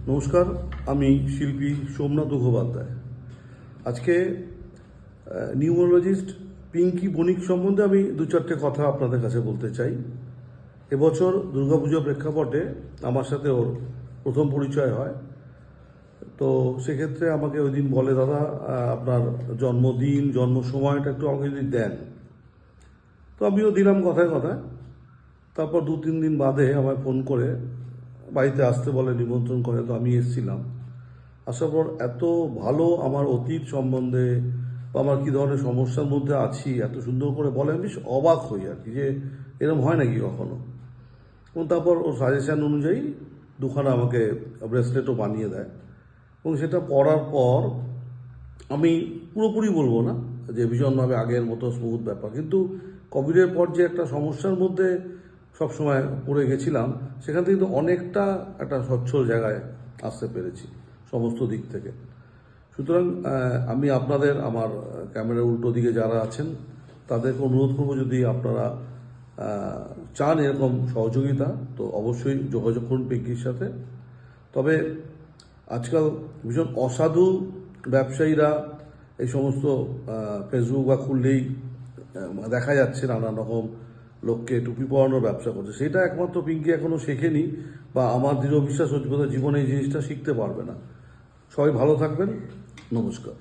নমস্কার, আমি শিল্পী সোমনাথ মুখোপাধ্যায়। আজকে নিউমোলজিস্ট পিঙ্কি বণিক সম্বন্ধে আমি দু চারটে কথা আপনাদের কাছে বলতে চাই। এবছর দুর্গাপুজো প্রেক্ষাপটে আমার সাথে ওর প্রথম পরিচয় হয়। তো সেক্ষেত্রে আমাকে ওই দিন বলে, দাদা আপনার জন্মদিন জন্ম সময়টা একটু আমাকে যদি দেন। তো আমিও দিলাম কথায় কথায়। তারপর 2-3 দিন বাদে আমায় ফোন করে বাড়িতে আসতে বলে, নিমন্ত্রণ করে। তো আমি এসেছিলাম। আসার পর এত ভালো আমার অতীত সম্বন্ধে বা আমার কী ধরনের সমস্যার মধ্যে আছি এত সুন্দর করে বলে, আমি বেশ অবাক হই আর কি, যে এরকম হয় নাকি কখনো। এবং তারপর ওর সাজেশান অনুযায়ী দুখানা আমাকে ব্রেসলেটও বানিয়ে দেয়। এবং সেটা পরার পর আমি পুরোপুরি বলবো না যে ভীষণভাবে আগের মতো স্মুথ ব্যাপার, কিন্তু কোভিডের পর যে একটা সমস্যার মধ্যে সবসময় পড়ে গেছিলাম, সেখান থেকে কিন্তু অনেকটা একটা সচ্ছল জায়গায় আসতে পেরেছি সমস্ত দিক থেকে। সুতরাং আমি আপনাদের, আমার ক্যামেরার উল্টো দিকে যারা আছেন, তাদেরকে অনুরোধ করবো, যদি আপনারা চান এরকম সহযোগিতা, তো অবশ্যই যোগাযোগ করুন পিঙ্কির সাথে। তবে আজকাল ভীষণ অসাধু ব্যবসায়ীরা এই সমস্ত ফেসবুক বা খুললেই দেখা যাচ্ছে নানান রকম লোককে টুপি পরানোর ব্যবসা করছে। সেটা একমাত্র পিঙ্কি এখনও শেখেনি, বা আমার দৃঢ় বিশ্বাস হচ্ছে জীবনে এই জিনিসটা শিখতে পারবে না। সবাই ভালো থাকবেন। নমস্কার।